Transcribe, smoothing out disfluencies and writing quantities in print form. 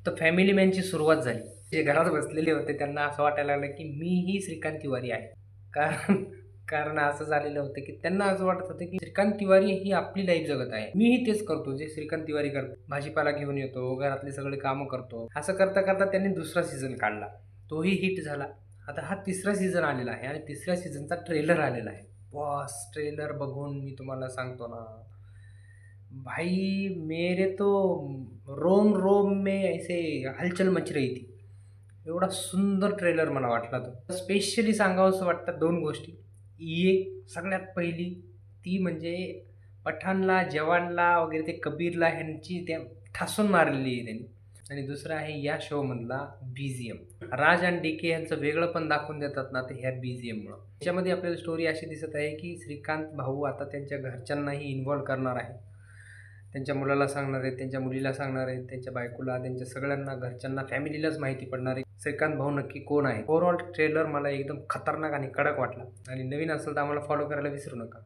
तर फॅमिली मॅनची सुरुवात झाली. जे घरात बसलेले होते त्यांना असं वाटायला लागलं, की मीही श्रीकांत तिवारी आहे. कारण कारण असं झालेलं होतं, की त्यांना असं वाटत होतं, की श्रीकांत तिवारी ही आपली लाईफ जगत आहे. मीही तेच करतो जे श्रीकांत तिवारी करतो. भाजीपाला घेऊन येतो, घरातली सगळी कामं करतो. असं करता-करता त्यांनी दुसरा सीझन काढला. तोही हिट झाला. आता हा तिसरा सीझन आलेला आहे आणि तिसऱ्या सीझनचा ट्रेलर आलेला आहे. बॉस ट्रेलर बघून मी तुम्हाला सांगतो ना, भाई मेरे तो रोम-रोम में ऐसे हलचल मच रही थी. एवढा सुंदर ट्रेलर मला वाटला तो. स्पेशली सांगावसं वाटतात 2 गोष्टी. एक सगळ्यात पहिली ती म्हणजे पठाणला, जवानला वगैरे ते कबीरला ह्यांची त्या ठासून मारलेली आहे त्यांनी. आणि दुसरं आहे या शोमधला बी-जी-एम. राज आणि डी-के यांचं वेगळंपण दाखवून देतात ना, ते ह्या बी-जी-एममुळं. त्याच्यामध्ये आपल्याला स्टोरी अशी दिसत आहे, की श्रीकांत भाऊ आता त्यांच्या घरच्यांनाही इन्व्हॉल्व करणार आहे. त्यांच्या मुलाला सांगणार आहेत, त्यांच्या मुलीला सांगणार आहेत, त्यांच्या बायकोला, त्यांच्या सगळ्यांना घरच्यांना, फॅमिलीलाच माहिती पडणार आहे, श्रीकांत भाऊ नक्की कोण आहे. ओव्हरऑल ट्रेलर मला एकदम खतरनाक आणि कडक वाटला आणि नवीन असेल तर आम्हाला फॉलो करायला विसरू नका.